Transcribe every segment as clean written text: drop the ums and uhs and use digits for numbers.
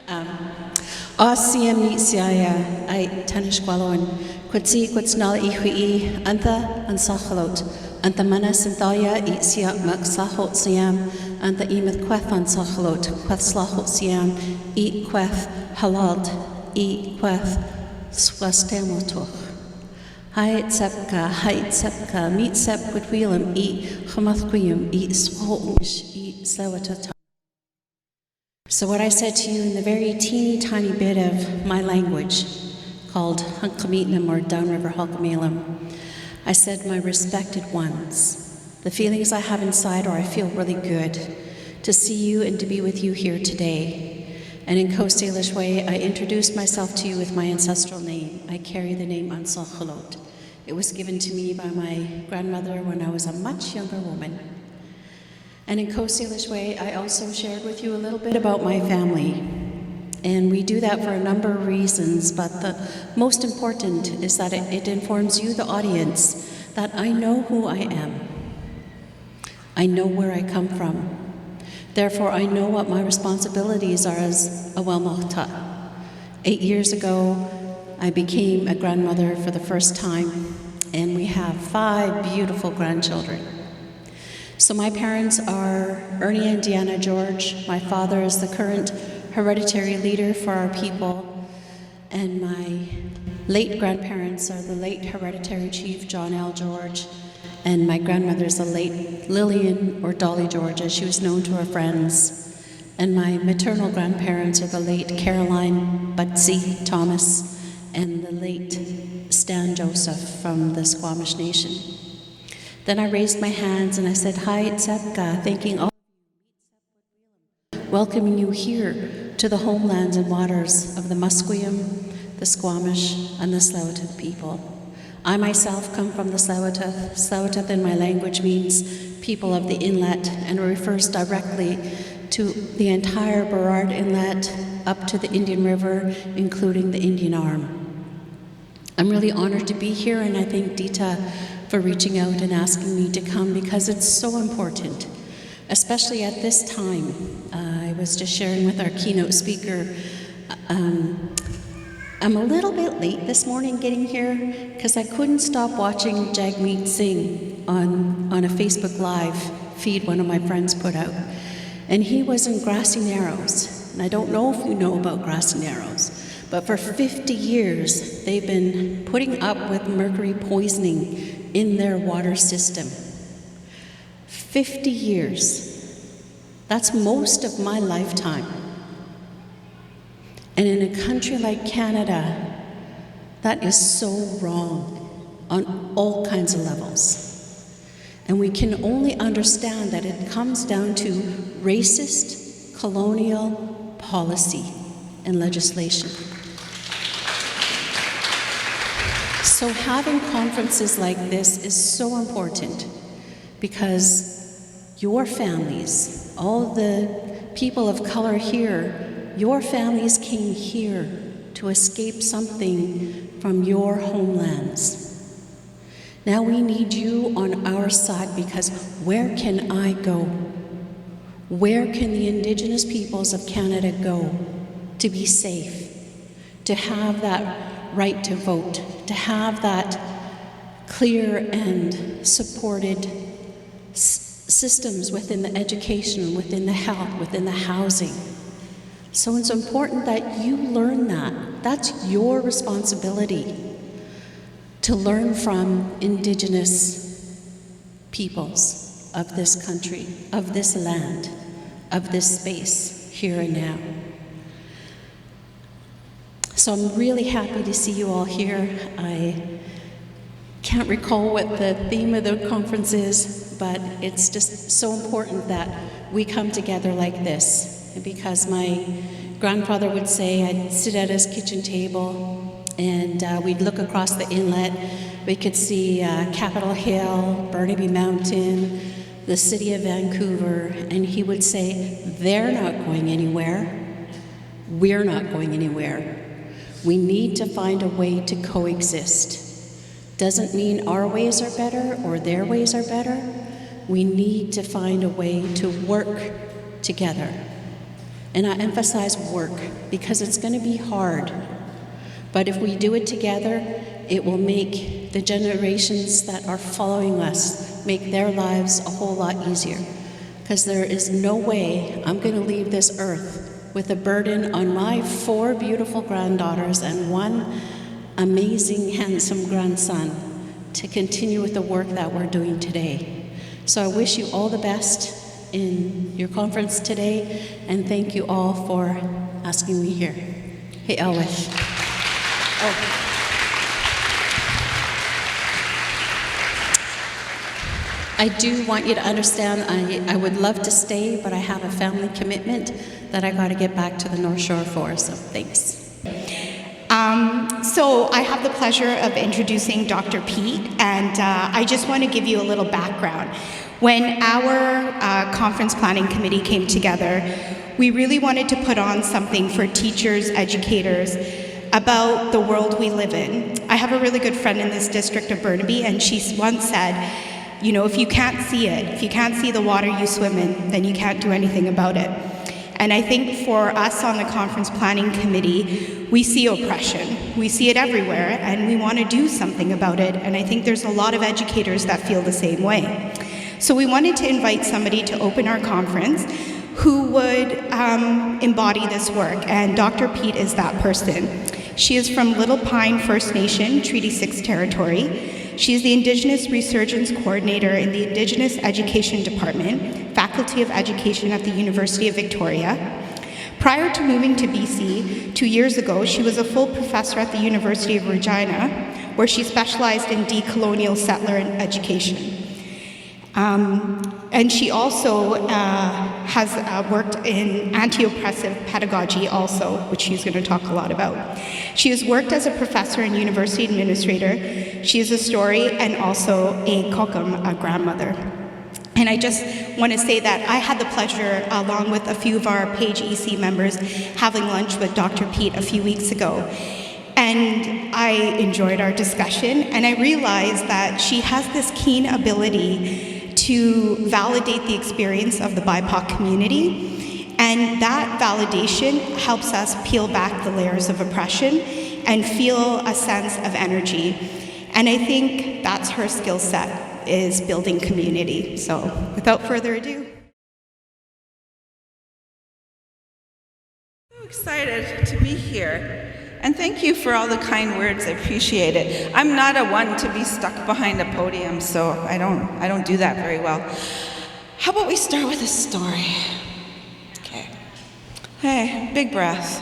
Osiem ni siaya ai tanishqualon, quatsi quatsnal ihui, antha and sachalot, antha manas and thalia eat siak mak sahot siam, antha emeth queth on sachalot, queth slahot siam, eat queth halalt, eat queth swastemotoch. Hait sepka, meet sep quidwilum, eat chamathquium, eat swolmish, eat slewatata. So what I said to you in the very teeny tiny bit of my language, called Hunkameetnam or Downriver Hulkameelam, I said, my respected ones, the feelings I have inside are I feel really good to see you and to be with you here today. And in Coast Salish way, I introduced myself to you with my ancestral name. I carry the name Ansachalot. It was given to me by my grandmother when I was a much younger woman. And in Coast Salish way, I also shared with you a little bit about my family. And we do that for a number of reasons, but the most important is that it informs you, the audience, that I know who I am. I know where I come from. Therefore, I know what my responsibilities are as a Welmachta. 8 years ago, I became a grandmother for the first time, and we have 5 beautiful grandchildren. So my parents are Ernie and Deanna George. My father is the current hereditary leader for our people, and my late grandparents are the late hereditary chief John L. George, and my grandmother is the late Lillian, or Dolly George, as she was known to her friends. And my maternal grandparents are the late Caroline Butsy Thomas and the late Stan Joseph from the Squamish Nation. Then I raised my hands and I said, Hi, Tsepka, thanking all, welcoming you here to the homelands and waters of the Musqueam, the Squamish, and the Tsleil-Waututh people. I myself come from the Tsleil-Waututh. Tsleil-Waututh in my language means people of the inlet, and it refers directly to the entire Burrard Inlet up to the Indian River, including the Indian Arm. I'm really honored to be here, and I thank Dita for reaching out and asking me to come because it's so important, especially at this time. I was just sharing with our keynote speaker, I'm a little bit late this morning getting here because I couldn't stop watching Jagmeet Singh on a Facebook Live feed one of my friends put out. And he was in Grassy Narrows. And I don't know if you know about Grassy Narrows, but for 50 years, they've been putting up with mercury poisoning in their water system. 50 years. That's most of my lifetime. And in a country like Canada, that is so wrong on all kinds of levels. And we can only understand that it comes down to racist, colonial policy and legislation. So having conferences like this is so important because your families, all the people of color here, your families came here to escape something from your homelands. Now we need you on our side because where can I go? Where can the Indigenous peoples of Canada go to be safe, to have that right to vote, to have that clear and supported systems within the education, within the health, within the housing? So it's important that you learn that. That's your responsibility, to learn from Indigenous peoples of this country, of this land, of this space, here and now. So I'm really happy to see you all here. I can't recall what the theme of the conference is, but it's just so important that we come together like this. Because my grandfather would say I'd sit at his kitchen table and we'd look across the inlet. We could see Capitol Hill, Burnaby Mountain, the city of Vancouver, and he would say, they're not going anywhere. We're not going anywhere. We need to find a way to coexist. Doesn't mean our ways are better or their ways are better. We need to find a way to work together. And I emphasize work because it's going to be hard. But if we do it together, it will make the generations that are following us make their lives a whole lot easier. Because there is no way I'm going to leave this earth with a burden on my 4 beautiful granddaughters and 1 amazing, handsome grandson to continue with the work that we're doing today. So I wish you all the best in your conference today, and thank you all for asking me here. Hey, Elwish. I do want you to understand, I would love to stay, but I have a family commitment that I got to get back to the North Shore for, so thanks. So I have the pleasure of introducing Dr. Pete, and I just want to give you a little background. When our conference planning committee came together, we really wanted to put on something for teachers, educators, about the world we live in. I have a really good friend in this district of Burnaby, and she once said, you know, if you can't see it, if you can't see the water you swim in, then you can't do anything about it. And I think for us on the conference planning committee, we see oppression. We see it everywhere, and we want to do something about it. And I think there's a lot of educators that feel the same way. So we wanted to invite somebody to open our conference who would embody this work, and Dr. Pete is that person. She is from Little Pine First Nation, Treaty 6 territory. She is the Indigenous Resurgence Coordinator in the Indigenous Education Department, Faculty of Education at the University of Victoria. Prior to moving to BC 2 years ago, she was a full professor at the University of Regina, where she specialized in decolonial settler education. And she also has worked in anti-oppressive pedagogy also, which she's going to talk a lot about. She has worked as a professor and university administrator. She is a story and also a kokum, a grandmother. And I just want to say that I had the pleasure, along with a few of our PAGE EC members, having lunch with Dr. Pete a few weeks ago. And I enjoyed our discussion, and I realized that she has this keen ability to validate the experience of the BIPOC community, and that validation helps us peel back the layers of oppression and feel a sense of energy. And I think that's her skill set, is building community. So without further ado. So excited to be here. And thank you for all the kind words. I appreciate it. I'm not a one to be stuck behind a podium, so I don't do that very well. How about we start with a story? Okay. Hey, big breath.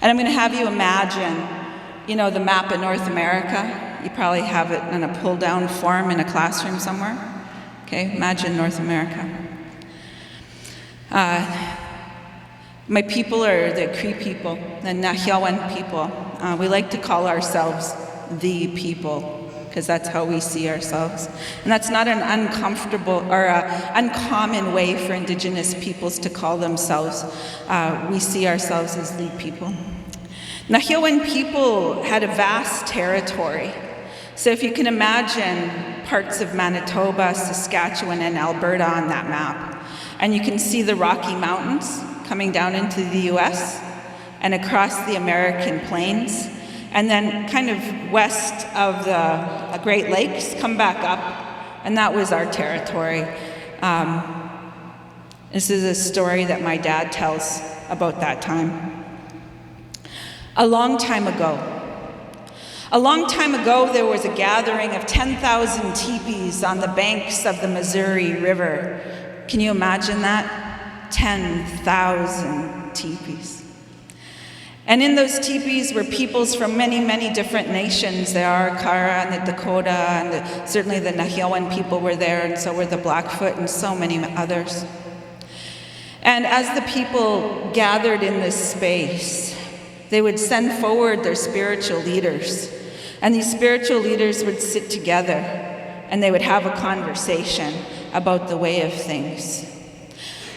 And I'm going to have you imagine, you know, the map of North America. You probably have it in a pull-down form in a classroom somewhere. Okay, imagine North America. My people are the Cree people, the Nahiawan people. We like to call ourselves the people, because that's how we see ourselves. And that's not an uncomfortable or uncommon way for Indigenous peoples to call themselves. We see ourselves as the people. Nahiawan people had a vast territory. So if you can imagine parts of Manitoba, Saskatchewan, and Alberta on that map, and you can see the Rocky Mountains coming down into the US and across the American plains, and then kind of west of the Great Lakes, come back up, and that was our territory. This is a story that my dad tells about that time. A long time ago, there was a gathering of 10,000 teepees on the banks of the Missouri River. Can you imagine that? 10,000 teepees. And in those teepees were peoples from many, many different nations. There are Kara and the Dakota, and certainly the Nahiawan people were there, and so were the Blackfoot and so many others. And as the people gathered in this space, they would send forward their spiritual leaders. And these spiritual leaders would sit together and they would have a conversation about the way of things.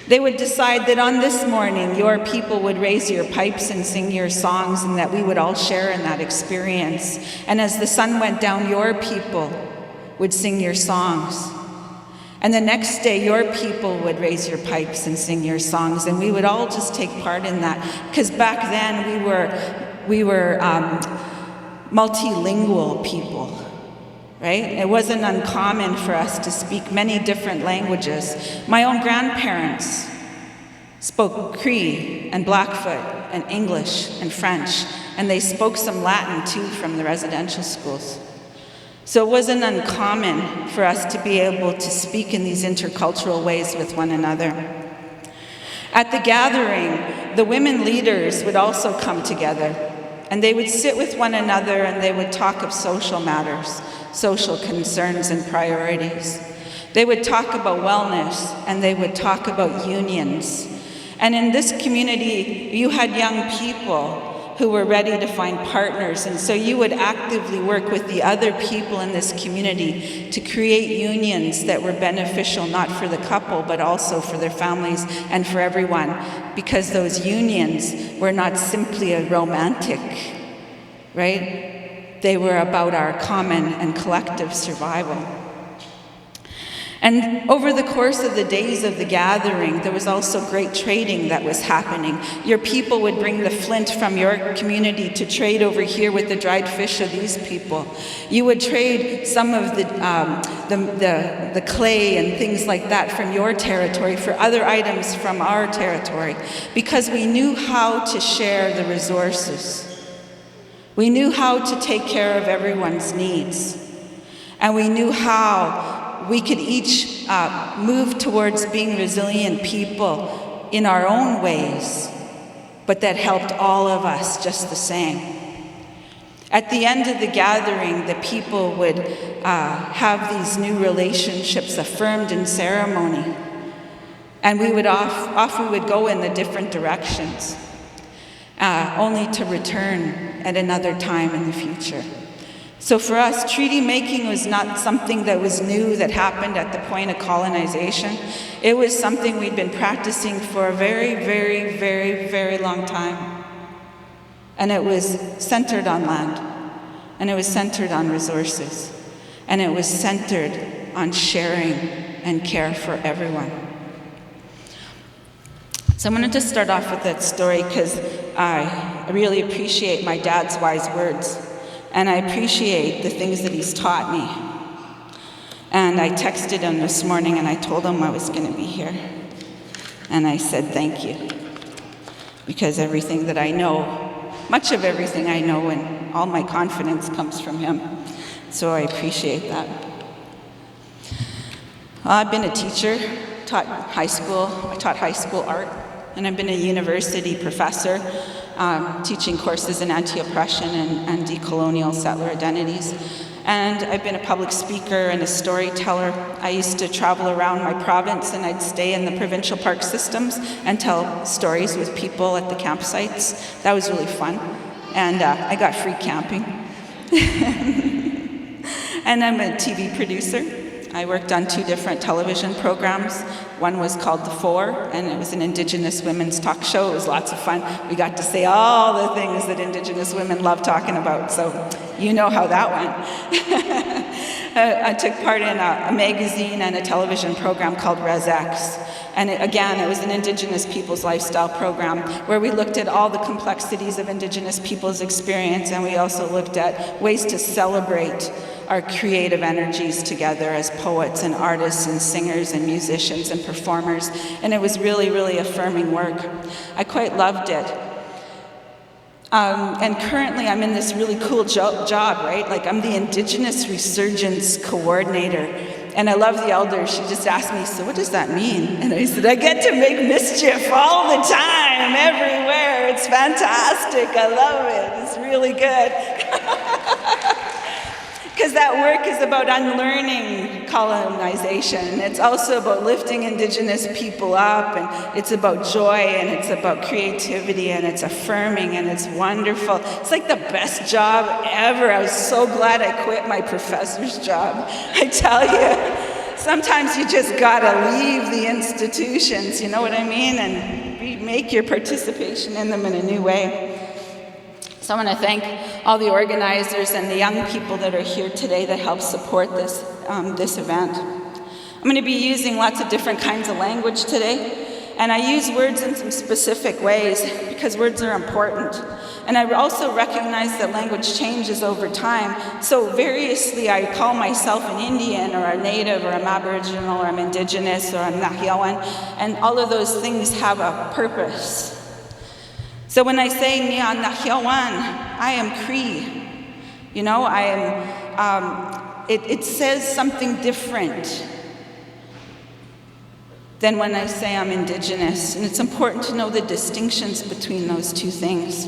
They would decide that on this morning, your people would raise your pipes and sing your songs, and that we would all share in that experience. And as the sun went down, your people would sing your songs. And the next day, your people would raise your pipes and sing your songs, and we would all just take part in that. Because back then, we were multilingual people, right? It wasn't uncommon for us to speak many different languages. My own grandparents spoke Cree and Blackfoot and English and French, and they spoke some Latin too from the residential schools. So it wasn't uncommon for us to be able to speak in these intercultural ways with one another. At the gathering, the women leaders would also come together, and they would sit with one another and they would talk of social matters, social concerns and priorities. They would talk about wellness, and they would talk about unions. And in this community, you had young people who were ready to find partners, and so you would actively work with the other people in this community to create unions that were beneficial not for the couple, but also for their families and for everyone, because those unions were not simply a romantic, right? They were about our common and collective survival. And over the course of the days of the gathering, there was also great trading that was happening. Your people would bring the flint from your community to trade over here with the dried fish of these people. You would trade some of the clay and things like that from your territory for other items from our territory, because we knew how to share the resources. We knew how to take care of everyone's needs. And we knew how we could each move towards being resilient people in our own ways, but that helped all of us just the same. At the end of the gathering, the people would have these new relationships affirmed in ceremony, and we would off we would go in the different directions, only to return at another time in the future. So for us, treaty making was not something that was new, that happened at the point of colonization. It was something we'd been practicing for a very, very, very, very long time. And it was centered on land, and it was centered on resources, and it was centered on sharing and care for everyone. So I wanted to start off with that story because I really appreciate my dad's wise words. And I appreciate the things that he's taught me. And I texted him this morning and I told him I was going to be here. And I said thank you. Because everything that I know, much of everything I know, and all my confidence comes from him. So I appreciate that. I've been a teacher, taught high school. I taught high school art. And I've been a university professor, teaching courses in anti-oppression and decolonial settler identities. And I've been a public speaker and a storyteller. I used to travel around my province, and I'd stay in the provincial park systems and tell stories with people at the campsites. That was really fun. And I got free camping. And I'm a TV producer. I worked on 2 different television programs. One was called The Four, and it was an Indigenous women's talk show. It was lots of fun. We got to say all the things that Indigenous women love talking about, so you know how that went. I took part in a magazine and a television program called ResX. And it was an Indigenous people's lifestyle program where we looked at all the complexities of Indigenous people's experience, and we also looked at ways to celebrate our creative energies together as poets and artists and singers and musicians and performers. And it was really, really affirming work. I quite loved it. And currently I'm in this really cool job, right? Like, I'm the Indigenous Resurgence Coordinator. And I love the elder. She just asked me, so what does that mean? And I said, I get to make mischief all the time, everywhere. It's fantastic. I love it. It's really good. Because that work is about unlearning colonization. It's also about lifting Indigenous people up, and it's about joy, and it's about creativity, and it's affirming, and it's wonderful. It's like the best job ever. I was so glad I quit my professor's job. I tell you, sometimes you just gotta leave the institutions, you know what I mean? And make your participation in them in a new way. So I want to thank all the organizers and the young people that are here today that help support this event. I'm going to be using lots of different kinds of language today, and I use words in some specific ways because words are important. And I also recognize that language changes over time, so variously I call myself an Indian or a Native or I'm Aboriginal or I'm Indigenous or I'm Nahiawan, and all of those things have a purpose. So when I say Nia Nahiawan, I am Cree. You know, I am, it says something different than when I say I'm Indigenous. And it's important to know the distinctions between those two things.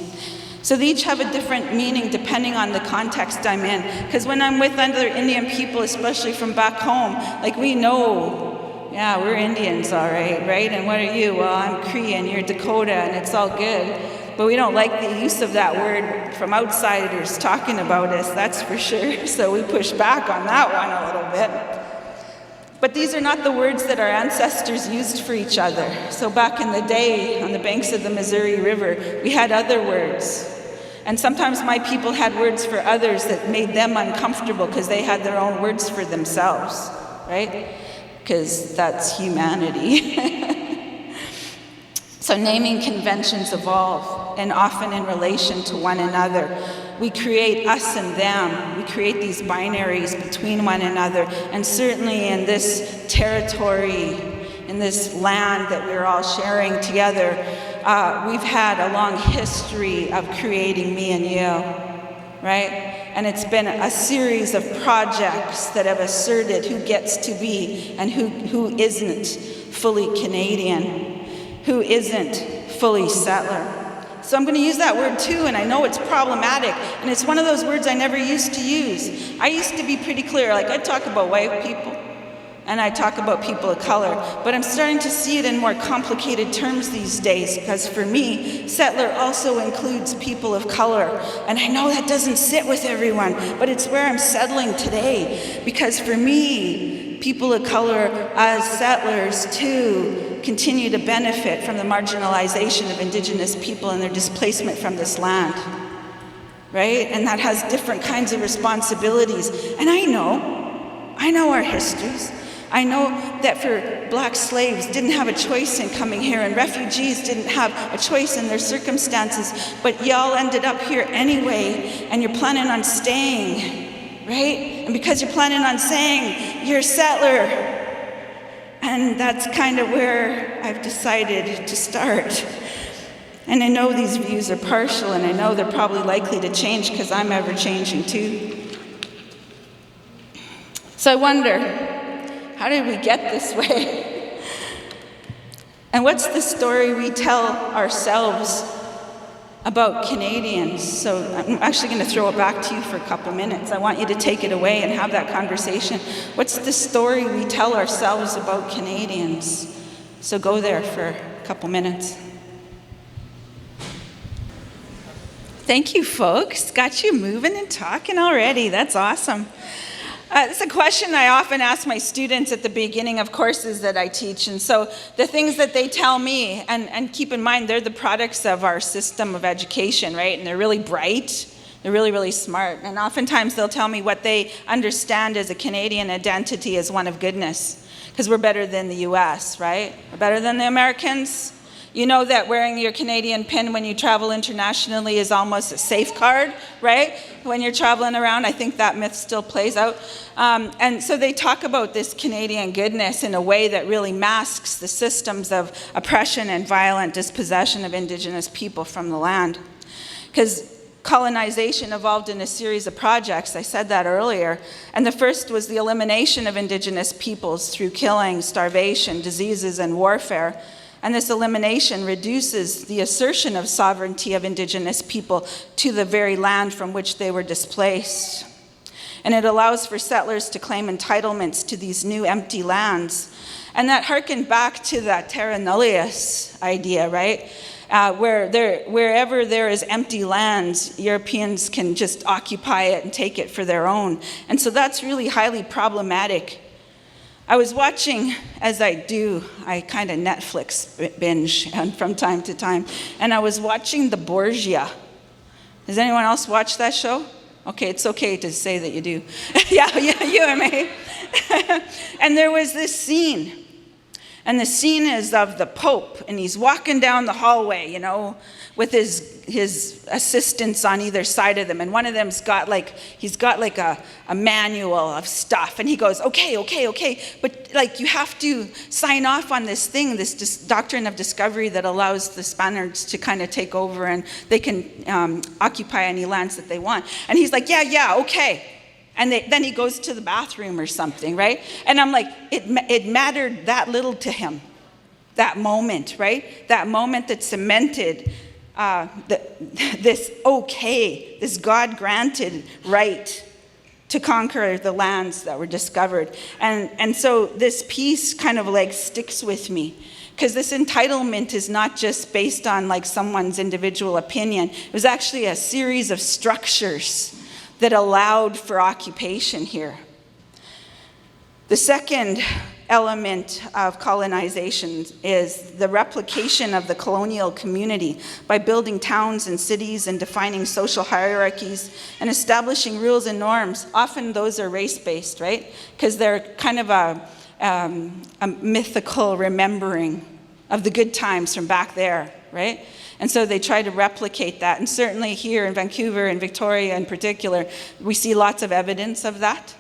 So they each have a different meaning depending on the context I'm in. Because when I'm with other Indian people, especially from back home, like we know, yeah, we're Indians, all right, right? And what are you? Well, I'm Cree and you're Dakota, and it's all good. But we don't like the use of that word from outsiders talking about us, that's for sure. So we push back on that one a little bit. But these are not the words that our ancestors used for each other. So back in the day, on the banks of the Missouri River, we had other words. And sometimes my people had words for others that made them uncomfortable because they had their own words for themselves, right? Because that's humanity. So naming conventions evolve, and often in relation to one another. We create us and them. We create these binaries between one another. And certainly in this territory, in this land that we're all sharing together, we've had a long history of creating me and you, right? And it's been a series of projects that have asserted who gets to be and who isn't fully Canadian, who isn't fully settler. So I'm going to use that word too, and I know it's problematic, and it's one of those words I never used to use. I used to be pretty clear, like I talk about white people, and I talk about people of color, but I'm starting to see it in more complicated terms these days, because for me, settler also includes people of color, and I know that doesn't sit with everyone, but it's where I'm settling today, because for me, people of color as settlers too continue to benefit from the marginalization of Indigenous people and their displacement from this land, right? And that has different kinds of responsibilities. And I know our histories. I know that for black slaves didn't have a choice in coming here, and refugees didn't have a choice in their circumstances, but y'all ended up here anyway, and you're planning on staying, right? And because you're planning on staying, you're a settler. And that's kind of where I've decided to start. And I know these views are partial, and I know they're probably likely to change because I'm ever changing too. So I wonder, how did we get this way? And what's the story we tell ourselves about Canadians? So I'm actually going to throw it back to you for a couple minutes. I want you to take it away and have that conversation. What's the story we tell ourselves about Canadians? So go there for a couple minutes. Thank you, folks. Got you moving and talking already. That's awesome. It's a question I often ask my students at the beginning of courses that I teach. And so the things that they tell me, and keep in mind, they're the products of our system of education, right? And they're really bright. They're really, really smart. And oftentimes they'll tell me what they understand as a Canadian identity as one of goodness, because we're better than the US, right? We're better than the Americans. You know that wearing your Canadian pin when you travel internationally is almost a safeguard, right? When you're traveling around, I think that myth still plays out. And so they talk about this Canadian goodness in a way that really masks the systems of oppression and violent dispossession of Indigenous people from the land. Because colonization evolved in a series of projects, I said that earlier, and the first was the elimination of Indigenous peoples through killing, starvation, diseases, and warfare. And this elimination reduces the assertion of sovereignty of Indigenous people to the very land from which they were displaced. And it allows for settlers to claim entitlements to these new empty lands. And that harkened back to that terra nullius idea, right? Wherever there is empty lands, Europeans can just occupy it and take it for their own. And so that's really highly problematic. I was watching, as I do, I kind of Netflix binge from time to time, and I was watching The Borgia. Does anyone else watch that show? Okay, it's okay to say that you do. Yeah, you and me. And there was this scene. And the scene is of the Pope, and he's walking down the hallway, you know, with his assistants on either side of them. And one of them's got he's got a manual of stuff. And he goes, okay. But like, you have to sign off on this thing, this doctrine of discovery that allows the Spaniards to kind of take over, and they can occupy any lands that they want. And he's like, yeah, okay. And then he goes to the bathroom or something, right? And I'm like, it mattered that little to him, that moment, right? That moment that cemented this God-granted right to conquer the lands that were discovered. And so this piece kind of like sticks with me, because this entitlement is not just based on like someone's individual opinion. It was actually a series of structures that allowed for occupation here. The second element of colonization is the replication of the colonial community by building towns and cities and defining social hierarchies and establishing rules and norms. Often those are race-based, right? Because they're kind of a mythical remembering of the good times from back there, right? And so they try to replicate that. And certainly here in Vancouver and Victoria in particular, we see lots of evidence of that.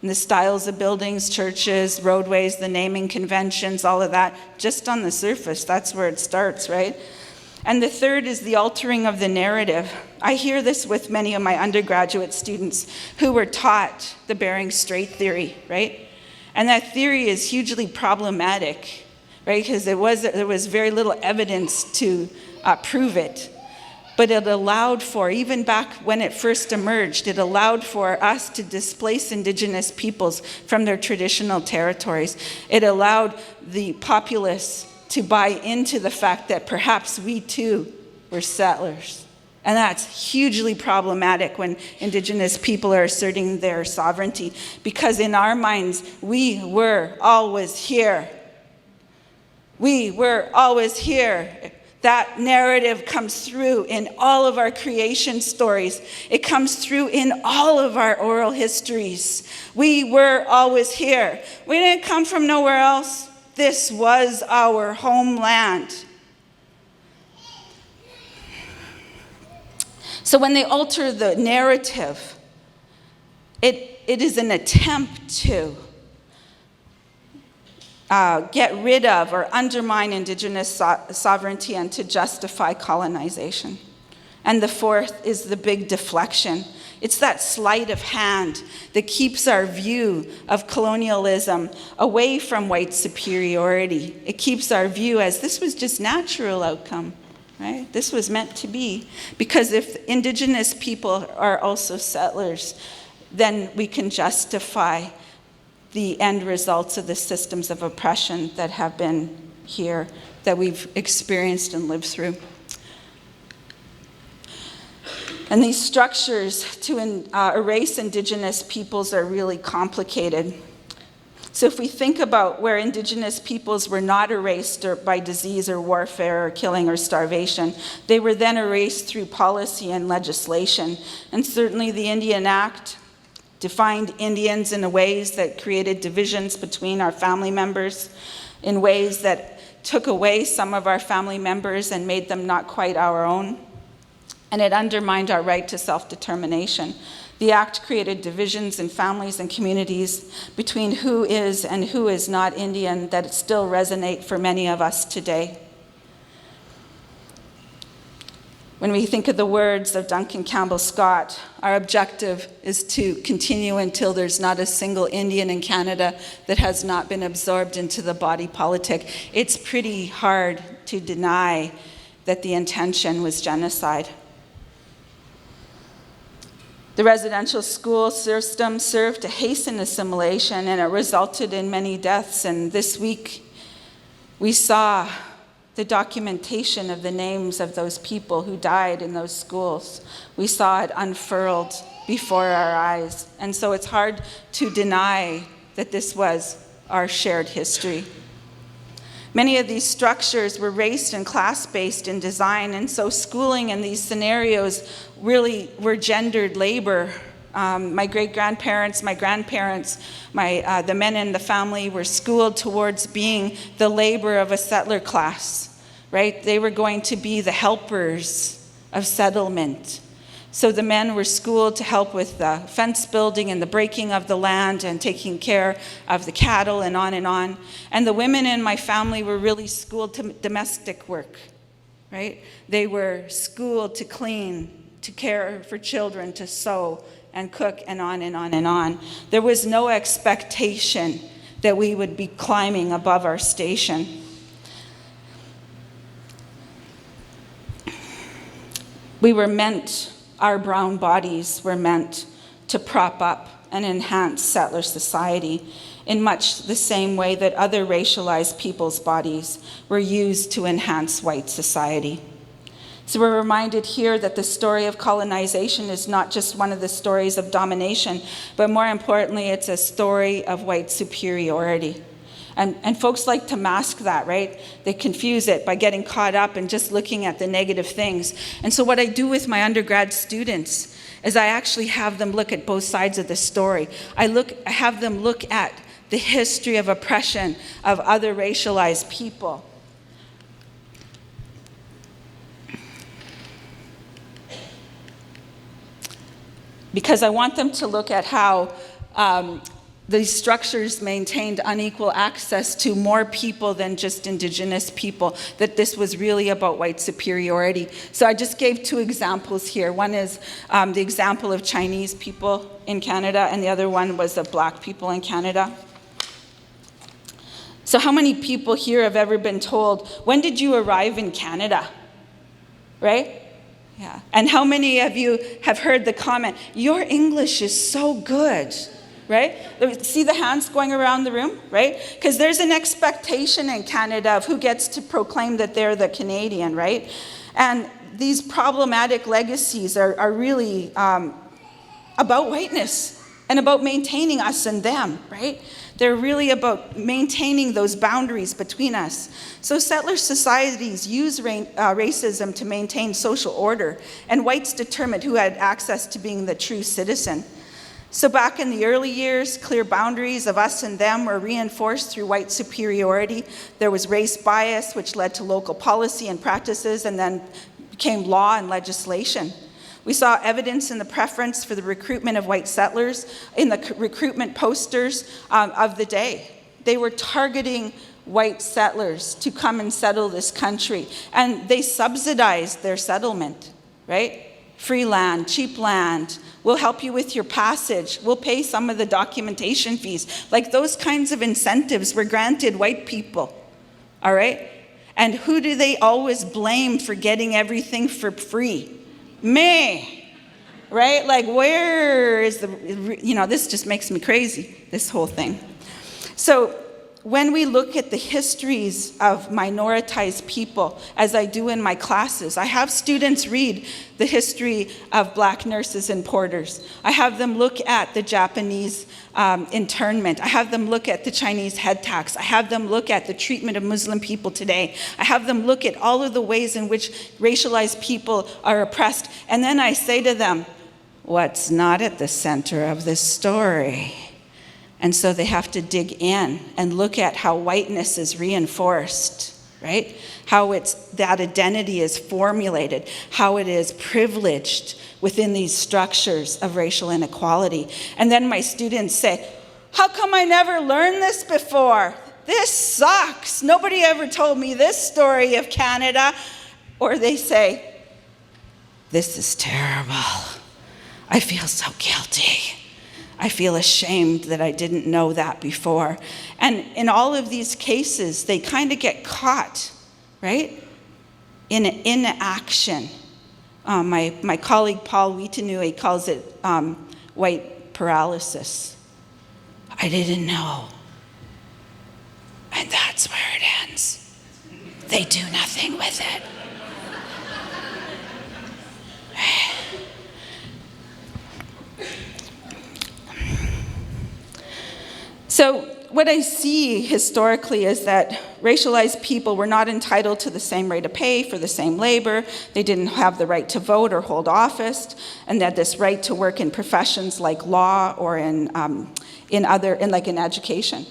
And the styles of buildings, churches, roadways, the naming conventions, all of that, just on the surface, that's where it starts, right? And the third is the altering of the narrative. I hear this with many of my undergraduate students who were taught the Bering Strait theory, right? And that theory is hugely problematic, right? Because there was very little evidence to prove it. But it allowed for, even back when it first emerged, it allowed for us to displace Indigenous peoples from their traditional territories. It allowed the populace to buy into the fact that perhaps we too were settlers. And that's hugely problematic when Indigenous people are asserting their sovereignty, because in our minds, we were always here. We were always here. That narrative comes through in all of our creation stories. It comes through in all of our oral histories. We were always here. We didn't come from nowhere else. This was our homeland. So when they alter the narrative, it is an attempt to get rid of or undermine Indigenous sovereignty and to justify colonization. And the fourth is the big deflection. It's that sleight of hand that keeps our view of colonialism away from white superiority. It keeps our view as this was just natural outcome, right? This was meant to be. Because if Indigenous people are also settlers, then we can justify the end results of the systems of oppression that have been here, that we've experienced and lived through. And these structures to erase Indigenous peoples are really complicated. So if we think about where Indigenous peoples were not erased by disease or warfare or killing or starvation, they were then erased through policy and legislation. And certainly the Indian Act defined Indians in ways that created divisions between our family members, in ways that took away some of our family members and made them not quite our own. And it undermined our right to self-determination. The Act created divisions in families and communities between who is and who is not Indian that still resonate for many of us today. When we think of the words of Duncan Campbell Scott, our objective is to continue until there's not a single Indian in Canada that has not been absorbed into the body politic. It's pretty hard to deny that the intention was genocide. The residential school system served to hasten assimilation, and it resulted in many deaths. And this week, we saw the documentation of the names of those people who died in those schools. We saw it unfurled before our eyes. And so it's hard to deny that this was our shared history. Many of these structures were race and class-based in design, and so schooling in these scenarios really were gendered labor. My great-grandparents, my grandparents, the men in the family were schooled towards being the labor of a settler class, right? They were going to be the helpers of settlement. So the men were schooled to help with the fence building and the breaking of the land and taking care of the cattle and on and on. And the women in my family were really schooled to domestic work, right? They were schooled to clean, to care for children, to sew and cook and on and on and on. There was no expectation that we would be climbing above our station. Our brown bodies were meant to prop up and enhance settler society in much the same way that other racialized people's bodies were used to enhance white society. So we're reminded here that the story of colonization is not just one of the stories of domination, but more importantly, it's a story of white superiority. And folks like to mask that, right? They confuse it by getting caught up in just looking at the negative things. And so what I do with my undergrad students is I actually have them look at both sides of the story. I have them look at the history of oppression of other racialized people. Because I want them to look at how these structures maintained unequal access to more people than just Indigenous people, that this was really about white superiority. So I just gave two examples here. One is the example of Chinese people in Canada, and the other one was of Black people in Canada. So how many people here have ever been told, when did you arrive in Canada? Right? Yeah. And how many of you have heard the comment, your English is so good? Right? See the hands going around the room, right? Because there's an expectation in Canada of who gets to proclaim that they're the Canadian, right? And these problematic legacies are really about whiteness and about maintaining us and them, right? They're really about maintaining those boundaries between us. So settler societies use racism to maintain social order, and whites determined who had access to being the true citizen. So back in the early years, clear boundaries of us and them were reinforced through white superiority. There was race bias, which led to local policy and practices, and then became law and legislation. We saw evidence in the preference for the recruitment of white settlers in the recruitment posters of the day. They were targeting white settlers to come and settle this country, and they subsidized their settlement, right? Free land, cheap land, we'll help you with your passage, we'll pay some of the documentation fees. Like those kinds of incentives were granted white people, all right? And who do they always blame for getting everything for free? Me, right? Like where is this just makes me crazy, this whole thing. So when we look at the histories of minoritized people, as I do in my classes, I have students read the history of Black nurses and porters. I have them look at the Japanese internment. I have them look at the Chinese head tax. I have them look at the treatment of Muslim people today. I have them look at all of the ways in which racialized people are oppressed. And then I say to them, what's not at the center of this story? And so they have to dig in and look at how whiteness is reinforced, right? How that identity is formulated, how it is privileged within these structures of racial inequality. And then my students say, how come I never learned this before? This sucks. Nobody ever told me this story of Canada. Or they say, this is terrible. I feel so guilty. I feel ashamed that I didn't know that before. And in all of these cases, they kind of get caught, right? In inaction. My colleague Paul Wheatonui calls it white paralysis. I didn't know. And that's where it ends. They do nothing with it. So what I see historically is that racialized people were not entitled to the same rate of pay for the same labor. They didn't have the right to vote or hold office, and that this right to work in professions like law or in education.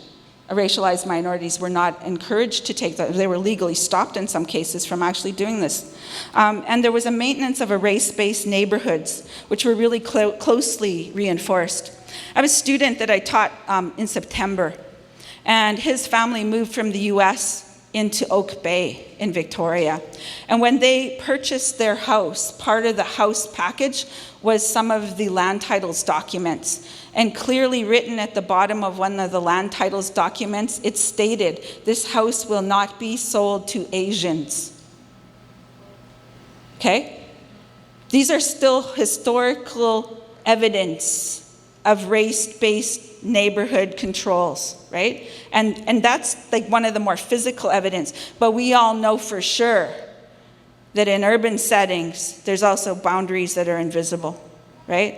Racialized minorities were not encouraged to take that. They were legally stopped in some cases from actually doing this. And there was a maintenance of a race-based neighborhoods, which were really closely reinforced. I have a student that I taught in September, and his family moved from the US into Oak Bay in Victoria. And when they purchased their house, part of the house package was some of the land titles documents. And clearly written at the bottom of one of the land titles documents, it stated, "This house will not be sold to Asians." Okay? These are still historical evidence of race-based neighborhood controls, right? And that's like one of the more physical evidence. But we all know for sure that in urban settings, there's also boundaries that are invisible, right?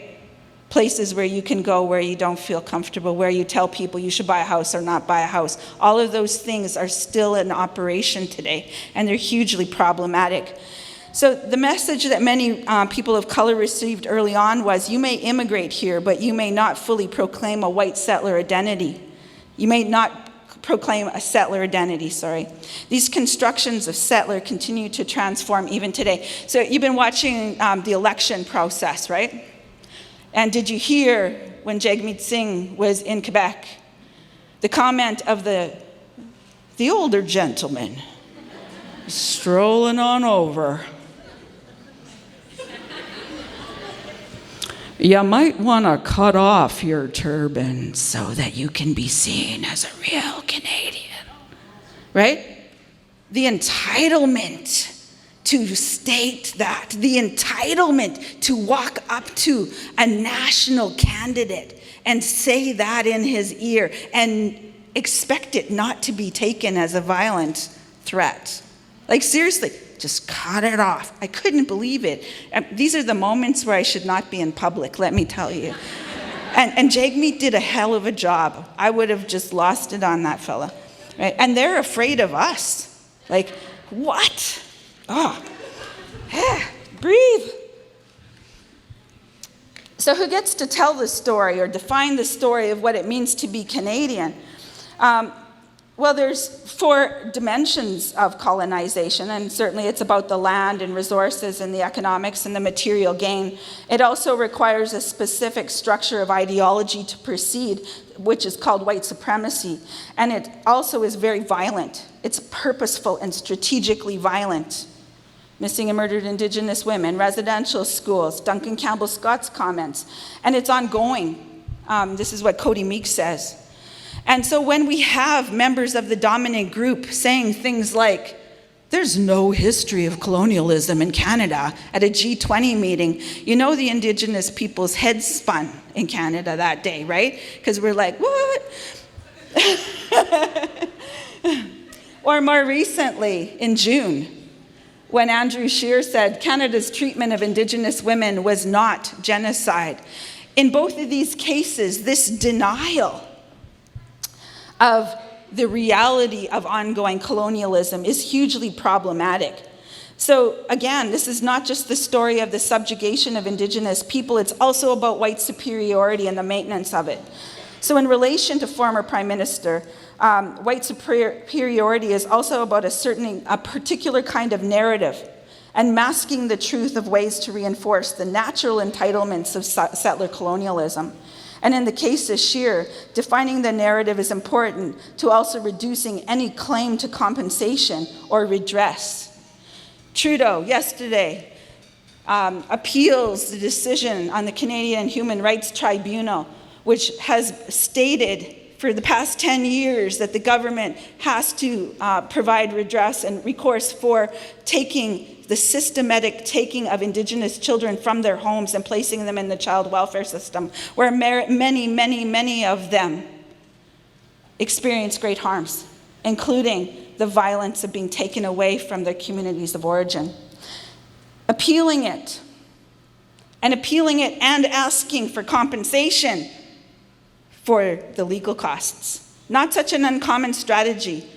Places where you can go where you don't feel comfortable, where you tell people you should buy a house or not buy a house. All of those things are still in operation today, and they're hugely problematic. So the message that many people of color received early on was, you may immigrate here, but you may not fully proclaim a white settler identity. You may not proclaim a settler identity, sorry. These constructions of settler continue to transform even today. So you've been watching the election process, right? And did you hear when Jagmeet Singh was in Quebec, the comment of the older gentleman strolling on over? You might want to cut off your turban so that you can be seen as a real Canadian, right? The entitlement to state that, the entitlement to walk up to a national candidate and say that in his ear and expect it not to be taken as a violent threat. Like, seriously, just cut it off. I couldn't believe it. These are the moments where I should not be in public, let me tell you. And Jagmeet did a hell of a job. I would have just lost it on that fella, right? And they're afraid of us. Like, what? Oh, breathe. So who gets to tell the story or define the story of what it means to be Canadian? Well, there's 4 dimensions of colonization, and certainly it's about the land and resources and the economics and the material gain. It also requires a specific structure of ideology to proceed, which is called white supremacy. And it also is very violent. It's purposeful and strategically violent. Missing and murdered Indigenous women, residential schools, Duncan Campbell Scott's comments. And it's ongoing. This is what Cody Meeks says. And so when we have members of the dominant group saying things like, there's no history of colonialism in Canada at a G20 meeting, you know the Indigenous people's heads spun in Canada that day, right? Because we're like, what? Or more recently, in June, when Andrew Scheer said Canada's treatment of Indigenous women was not genocide. In both of these cases, this denial of the reality of ongoing colonialism is hugely problematic. So again, this is not just the story of the subjugation of Indigenous people, it's also about white superiority and the maintenance of it. So in relation to former Prime Minister, white superiority is also about a particular kind of narrative and masking the truth of ways to reinforce the natural entitlements of settler colonialism. And in the case of Scheer, defining the narrative is important to also reducing any claim to compensation or redress. Trudeau, yesterday, appeals the decision on the Canadian Human Rights Tribunal, which has stated for the past 10 years that the government has to provide redress and recourse for the systematic taking of Indigenous children from their homes and placing them in the child welfare system, where many of them experience great harms, including the violence of being taken away from their communities of origin. Appealing it and asking for compensation for the legal costs. Not such an uncommon strategy.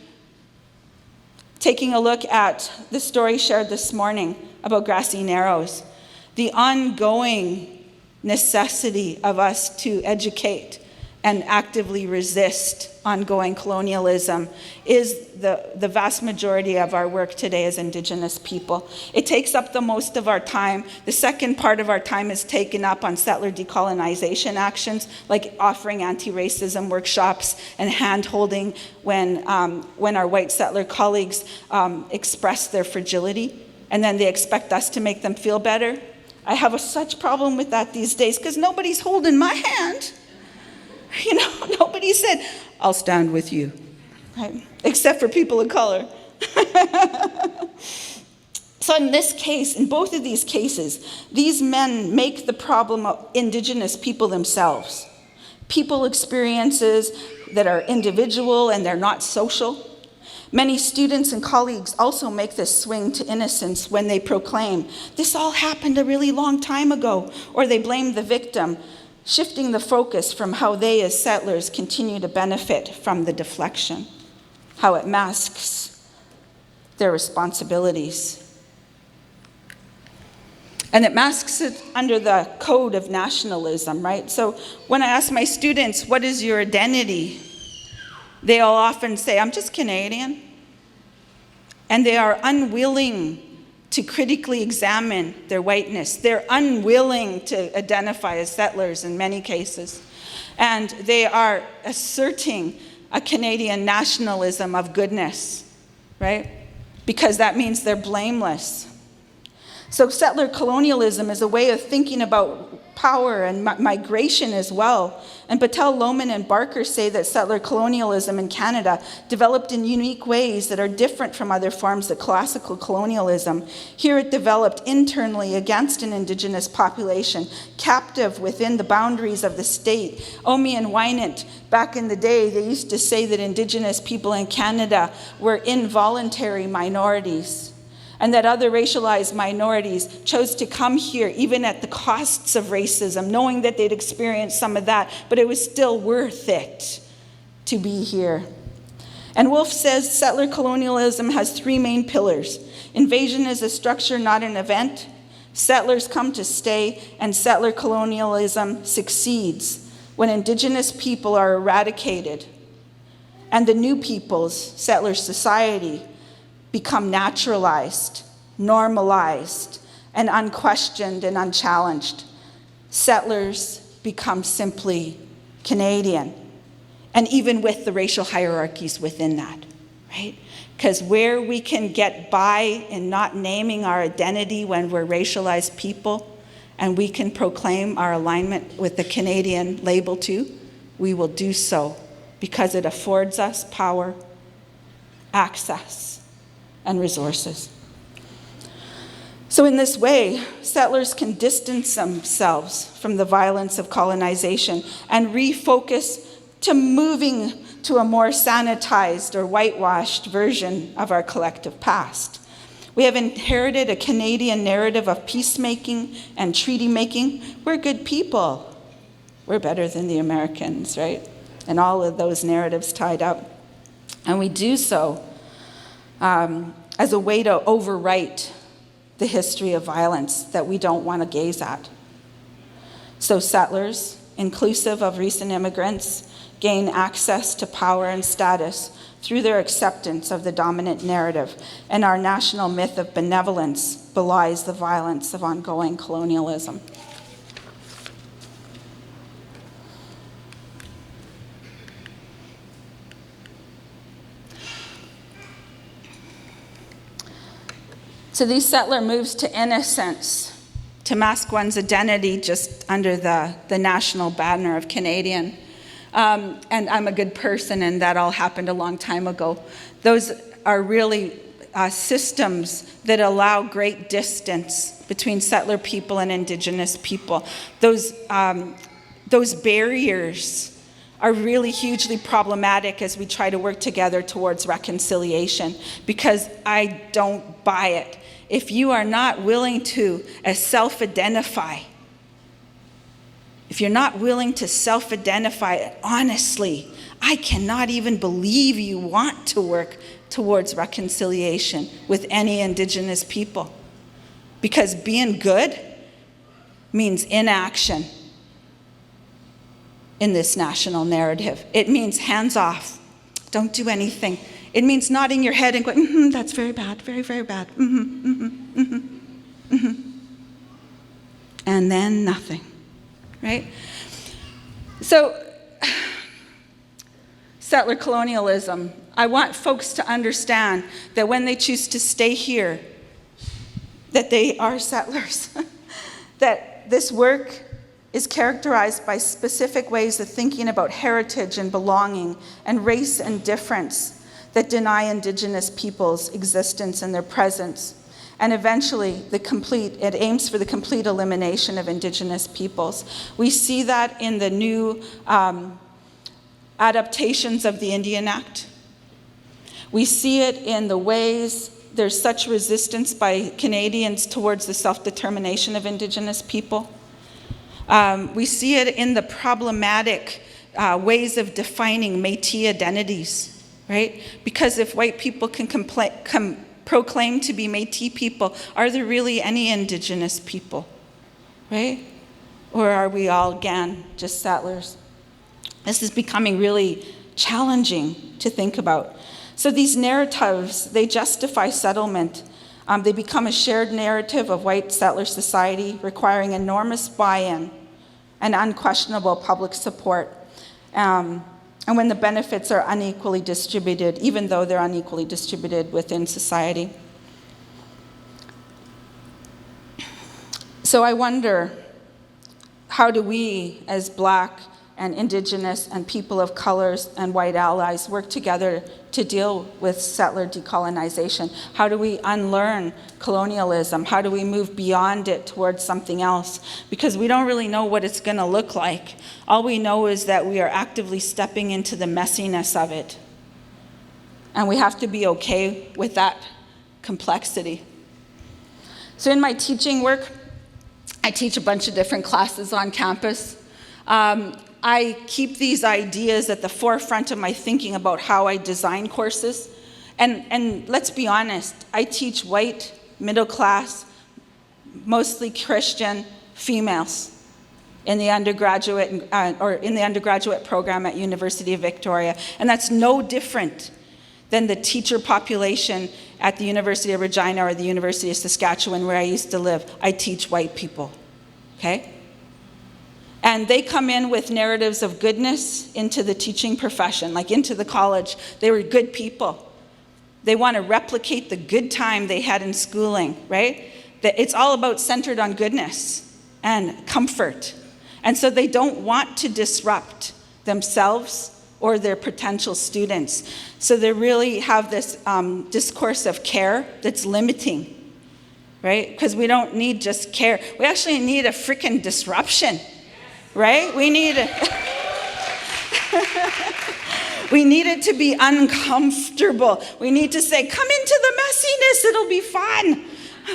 Taking a look at the story shared this morning about Grassy Narrows, the ongoing necessity of us to educate and actively resist ongoing colonialism is the vast majority of our work today as Indigenous people. It takes up the most of our time. The second part of our time is taken up on settler decolonization actions, like offering anti-racism workshops and hand-holding when our white settler colleagues express their fragility, and then they expect us to make them feel better. I have such problem with that these days because nobody's holding my hand. You know, nobody said, I'll stand with you, right? Except for people of color. So in this case, in both of these cases, these men make the problem of Indigenous people themselves. People experiences that are individual and they're not social. Many students and colleagues also make this swing to innocence when they proclaim, this all happened a really long time ago, or they blame the victim, shifting the focus from how they as settlers continue to benefit from the deflection, how it masks their responsibilities. And it masks it under the code of nationalism, right? So when I ask my students, what is your identity? They'll often say, I'm just Canadian. And they are unwilling to critically examine their whiteness. They're unwilling to identify as settlers in many cases. And they are asserting a Canadian nationalism of goodness, right? Because that means they're blameless. So settler colonialism is a way of thinking about power and migration as well. And Patel, Lohman, and Barker say that settler colonialism in Canada developed in unique ways that are different from other forms of classical colonialism. Here it developed internally against an Indigenous population, captive within the boundaries of the state. Omi and Wynant, back in the day, they used to say that Indigenous people in Canada were involuntary minorities, and that other racialized minorities chose to come here even at the costs of racism, knowing that they'd experienced some of that, but it was still worth it to be here. And Wolf says settler colonialism has three main pillars. Invasion is a structure, not an event. Settlers come to stay, and settler colonialism succeeds when Indigenous people are eradicated and the new peoples, settler society, become naturalized, normalized, and unquestioned and unchallenged. Settlers become simply Canadian, and even with the racial hierarchies within that, right? Because where we can get by in not naming our identity when we're racialized people, and we can proclaim our alignment with the Canadian label too, we will do so because it affords us power, access, and resources. So in this way, settlers can distance themselves from the violence of colonization and refocus to moving to a more sanitized or whitewashed version of our collective past. We have inherited a Canadian narrative of peacemaking and treaty making. We're good people. We're better than the Americans, right? And all of those narratives tied up. And we do so as a way to overwrite the history of violence that we don't want to gaze at. So settlers, inclusive of recent immigrants, gain access to power and status through their acceptance of the dominant narrative, and our national myth of benevolence belies the violence of ongoing colonialism. So these settler moves to innocence, to mask one's identity just under the national banner of Canadian. And I'm a good person, and that all happened a long time ago. Those are really systems that allow great distance between settler people and Indigenous people. Those barriers are really hugely problematic as we try to work together towards reconciliation, because I don't buy it. If you are not willing to self-identify if you're not willing to self-identify honestly, I cannot even believe you want to work towards reconciliation with any Indigenous people. Because being good means inaction in this national narrative. It means hands off. Don't do anything. It means nodding your head and going, that's very bad, very, very bad. And then nothing, right? So, settler colonialism. I want folks to understand that when they choose to stay here, that they are settlers. That this work is characterized by specific ways of thinking about heritage and belonging and race and difference that deny Indigenous peoples' existence and their presence. And eventually, it aims for the complete elimination of Indigenous peoples. We see that in the new adaptations of the Indian Act. We see it in the ways there's such resistance by Canadians towards the self-determination of Indigenous people. We see it in the problematic ways of defining Métis identities, right? Because if white people can proclaim to be Métis people, are there really any Indigenous people, right? Or are we all, again, just settlers? This is becoming really challenging to think about. So these narratives, they justify settlement. They become a shared narrative of white settler society, requiring enormous buy-in and unquestionable public support. And when the benefits are unequally distributed, even though they're unequally distributed within society. So I wonder, how do we, as Black and Indigenous and people of colors and white allies, work together to deal with settler decolonization? How do we unlearn colonialism? How do we move beyond it towards something else? Because we don't really know what it's going to look like. All we know is that we are actively stepping into the messiness of it. And we have to be okay with that complexity. So in my teaching work, I teach a bunch of different classes on campus. I keep these ideas at the forefront of my thinking about how I design courses. And let's be honest, I teach white, middle class, mostly Christian females in the undergraduate or in the undergraduate program at University of Victoria. And that's no different than the teacher population at the University of Regina or the University of Saskatchewan, where I used to live. I teach white people, okay? And they come in with narratives of goodness into the teaching profession, like into the college. They were good people. They want to replicate the good time they had in schooling, right? It's all about centered on goodness and comfort. And so they don't want to disrupt themselves or their potential students. So they really have this discourse of care that's limiting, right? Because we don't need just care. We actually need a freaking disruption. Right? We need it to be uncomfortable. We need to say, come into the messiness, it'll be fun.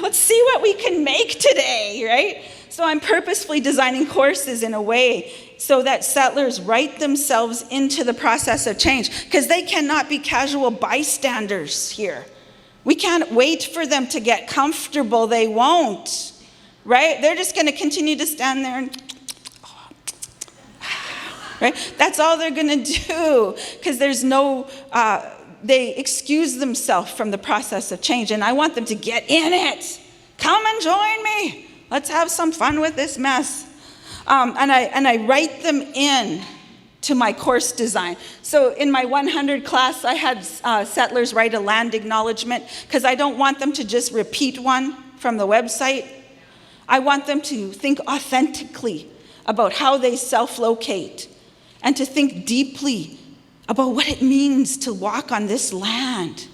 Let's see what we can make today, right? So I'm purposefully designing courses in a way so that settlers write themselves into the process of change, because they cannot be casual bystanders here. We can't wait for them to get comfortable. They won't, right? They're just going to continue to stand there and right? That's all they're going to do, because there's no, they excuse themselves from the process of change, and I want them to get in it. Come and join me. Let's have some fun with this mess. And I write them in to my course design. So in my 100 class, I had settlers write a land acknowledgement, because I don't want them to just repeat one from the website. I want them to think authentically about how they self-locate, and to think deeply about what it means to walk on this land.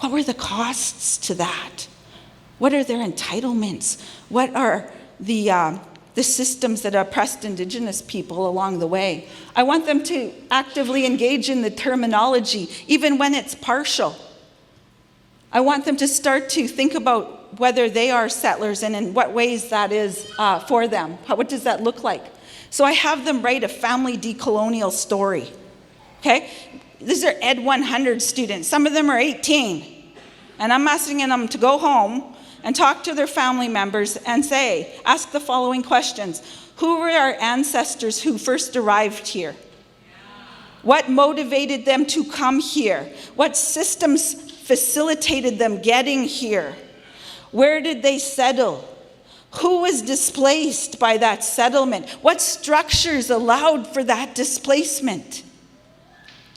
What were the costs to that? What are their entitlements? What are the systems that oppressed Indigenous people along the way? I want them to actively engage in the terminology, even when it's partial. I want them to start to think about whether they are settlers and in what ways that is for them. What does that look like? So I have them write a family decolonial story, okay? These are Ed 100 students. Some of them are 18. And I'm asking them to go home and talk to their family members and ask the following questions. Who were our ancestors who first arrived here? What motivated them to come here? What systems facilitated them getting here? Where did they settle? Who was displaced by that settlement? What structures allowed for that displacement?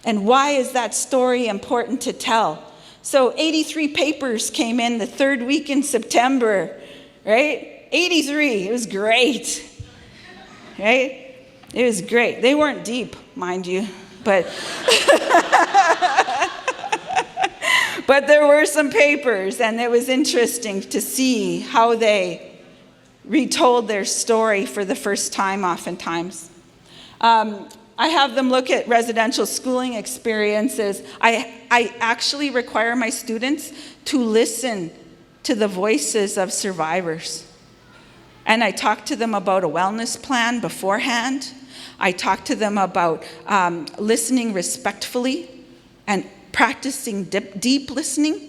And why is that story important to tell? So 83 papers came in the third week in September, right? 83, it was great, right? It was great. They weren't deep, mind you, but but there were some papers, and it was interesting to see how they retold their story for the first time oftentimes. I have them look at residential schooling experiences. I actually require my students to listen to the voices of survivors. And I talk to them about a wellness plan beforehand. I talk to them about listening respectfully and practicing deep listening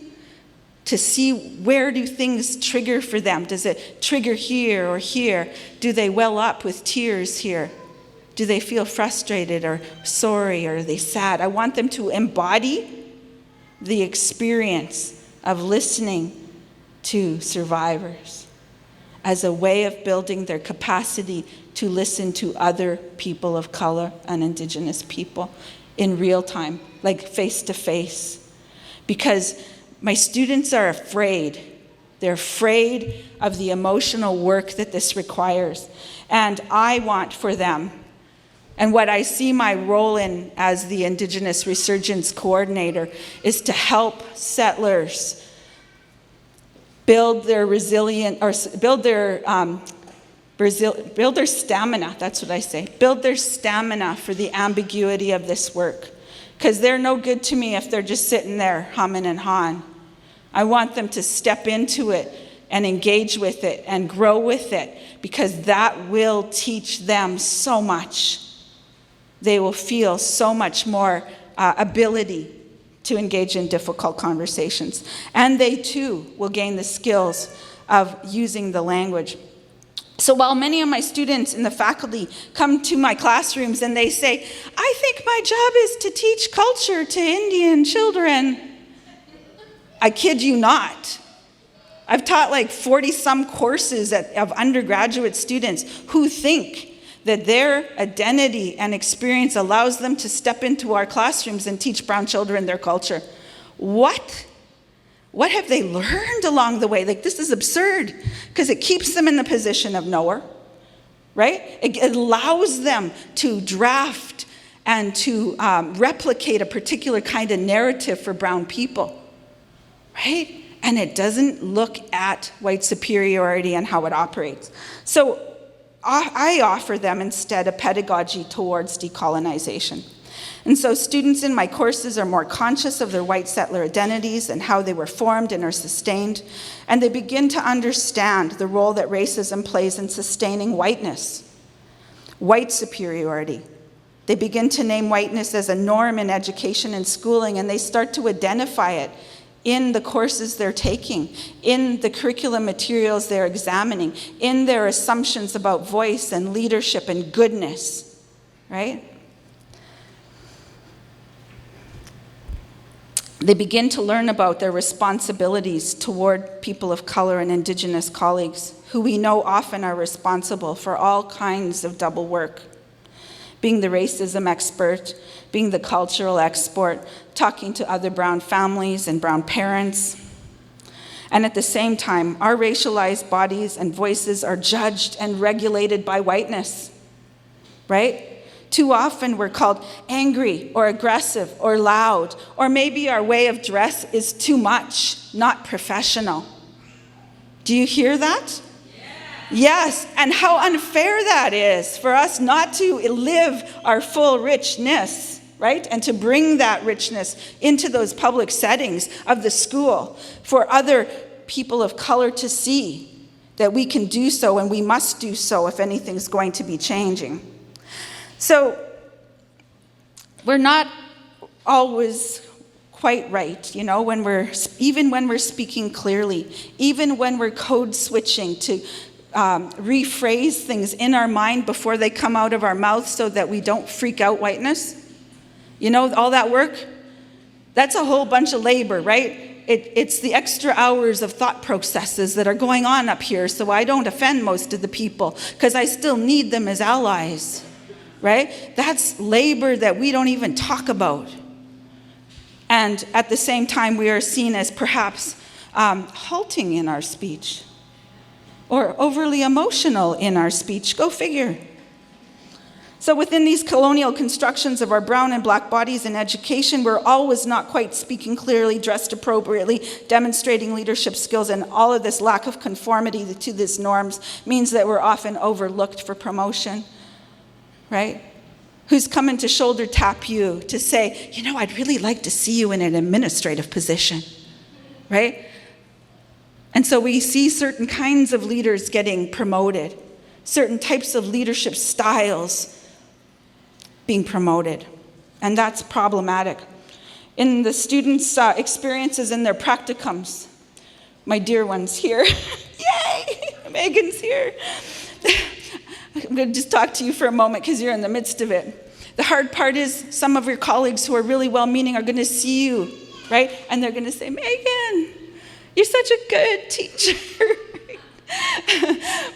to see where do things trigger for them. Does it trigger here or here? Do they well up with tears here? Do they feel frustrated or sorry, or are they sad? I want them to embody the experience of listening to survivors as a way of building their capacity to listen to other people of color and Indigenous people in real time, like face to face. Because my students are afraid. They're afraid of the emotional work that this requires. And I want for them, and what I see my role in as the Indigenous Resurgence Coordinator, is to help settlers build their stamina, that's what I say. Build their stamina for the ambiguity of this work. Because they're no good to me if they're just sitting there humming and hawing. I want them to step into it and engage with it and grow with it, because that will teach them so much. They will feel so much more ability to engage in difficult conversations. And they too will gain the skills of using the language. So while many of my students in the faculty come to my classrooms and they say, I think my job is to teach culture to Indian children, I kid you not. I've taught like 40-some courses of undergraduate students who think that their identity and experience allows them to step into our classrooms and teach brown children their culture. What? What have they learned along the way? Like, this is absurd, because it keeps them in the position of knower, right? It allows them to draft and to replicate a particular kind of narrative for brown people, right? And it doesn't look at white superiority and how it operates. So I offer them instead a pedagogy towards decolonization. And so students in my courses are more conscious of their white settler identities and how they were formed and are sustained. And they begin to understand the role that racism plays in sustaining whiteness, white superiority. They begin to name whiteness as a norm in education and schooling, and they start to identify it in the courses they're taking, in the curriculum materials they're examining, in their assumptions about voice and leadership and goodness, right? They begin to learn about their responsibilities toward people of color and Indigenous colleagues, who we know often are responsible for all kinds of double work. Being the racism expert, being the cultural expert, talking to other brown families and brown parents. And at the same time, our racialized bodies and voices are judged and regulated by whiteness, right? Too often we're called angry or aggressive or loud, or maybe our way of dress is too much, not professional. Do you hear that? Yes, and how unfair that is for us not to live our full richness, right? And to bring that richness into those public settings of the school for other people of color to see that we can do so and we must do so if anything's going to be changing. So we're not always quite right, even when we're speaking clearly, even when we're code switching to rephrase things in our mind before they come out of our mouth so that we don't freak out whiteness. All that work, that's a whole bunch of labor, right? It's the extra hours of thought processes that are going on up here so I don't offend most of the people because I still need them as allies, right? That's labor that we don't even talk about. And at the same time, we are seen as perhaps halting in our speech or overly emotional in our speech. Go figure. So within these colonial constructions of our brown and black bodies in education, we're always not quite speaking clearly, dressed appropriately, demonstrating leadership skills, and all of this lack of conformity to these norms means that we're often overlooked for promotion, right? Who's coming to shoulder tap you to say, I'd really like to see you in an administrative position, right? And so we see certain kinds of leaders getting promoted, certain types of leadership styles being promoted, and that's problematic. In the students' experiences in their practicums, my dear one's here, yay, Megan's here. I'm going to just talk to you for a moment because you're in the midst of it. The hard part is some of your colleagues who are really well-meaning are going to see you, right? And they're going to say, Megan, you're such a good teacher.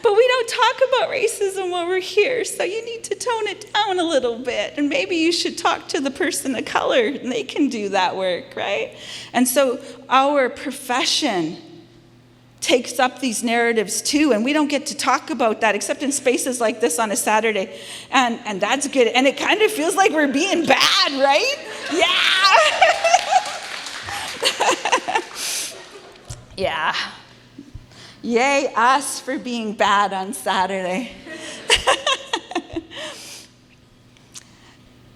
But we don't talk about racism while we're here, so you need to tone it down a little bit. And maybe you should talk to the person of color, and they can do that work, right? And so our profession takes up these narratives too, and we don't get to talk about that except in spaces like this on a Saturday. And that's good. And it kind of feels like we're being bad, right? Yeah! Yeah. Yay, us for being bad on Saturday.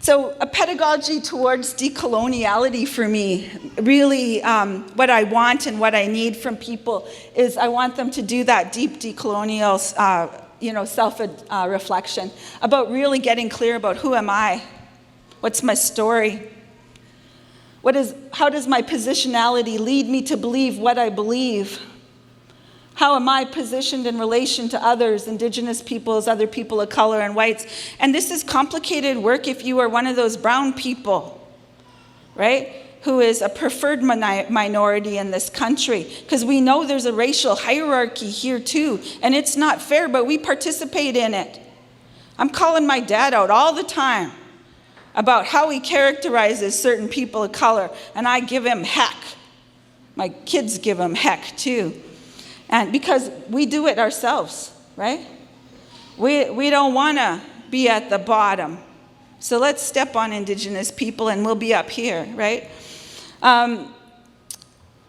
So a pedagogy towards decoloniality for me, really what I want and what I need from people is I want them to do that deep decolonial self-reflection about really getting clear about who am I? What's my story? How does my positionality lead me to believe what I believe? How am I positioned in relation to others, Indigenous peoples, other people of color, and whites? And this is complicated work if you are one of those brown people, right, who is a preferred minority in this country. Because we know there's a racial hierarchy here too, and it's not fair, but we participate in it. I'm calling my dad out all the time about how he characterizes certain people of color, and I give him heck. My kids give him heck too. And because we do it ourselves, right? We don't want to be at the bottom. So let's step on Indigenous people and we'll be up here, right?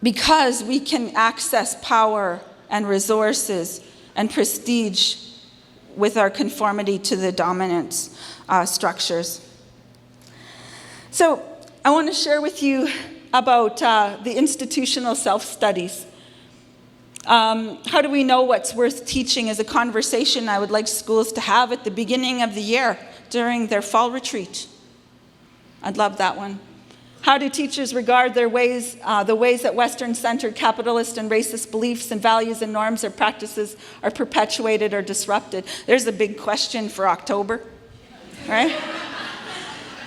Because we can access power and resources and prestige with our conformity to the dominance structures. So I want to share with you about the institutional self-studies. How do we know what's worth teaching is a conversation I would like schools to have at the beginning of the year during their fall retreat. I'd love that one. How do teachers regard the ways that Western-centered capitalist and racist beliefs and values and norms or practices are perpetuated or disrupted? There's a big question for October, right?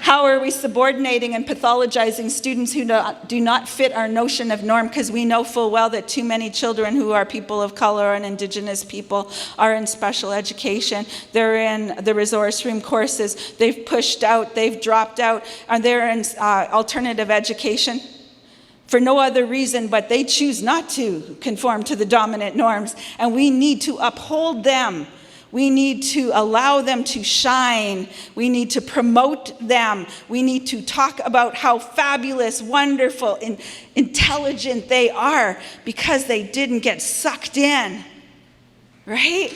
How are we subordinating and pathologizing students who do not fit our notion of norm? Because we know full well that too many children who are people of color and Indigenous people are in special education. They're in the resource room courses. They've pushed out, they've dropped out, and they're in alternative education for no other reason but they choose not to conform to the dominant norms. And we need to uphold them. We need to allow them to shine. We need to promote them. We need to talk about how fabulous, wonderful, and intelligent they are because they didn't get sucked in, right?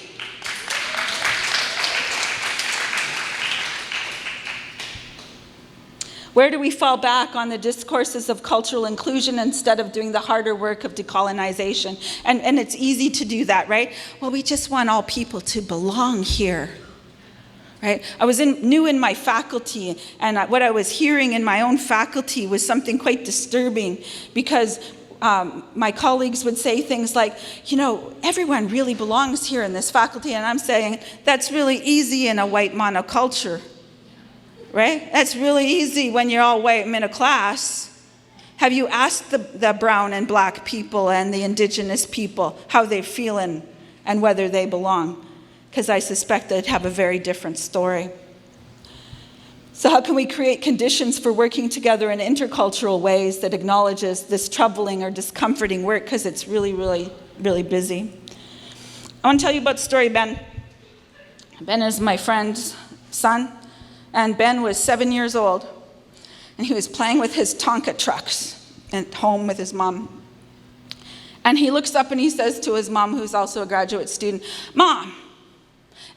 Where do we fall back on the discourses of cultural inclusion instead of doing the harder work of decolonization? And it's easy to do that, right? Well, we just want all people to belong here, right? I was new in my faculty, and what I was hearing in my own faculty was something quite disturbing, because my colleagues would say things like, everyone really belongs here in this faculty, and I'm saying, that's really easy in a white monoculture, right? That's really easy when you're all white middle class. Have you asked the brown and black people and the indigenous people how they're feeling and whether they belong? Because I suspect they'd have a very different story. So how can we create conditions for working together in intercultural ways that acknowledges this troubling or discomforting work, because it's really, really, really busy? I want to tell you about the story of Ben. Ben is my friend's son, and Ben was 7 years old, and he was playing with his Tonka trucks at home with his mom. And he looks up and he says to his mom, who's also a graduate student, "Mom,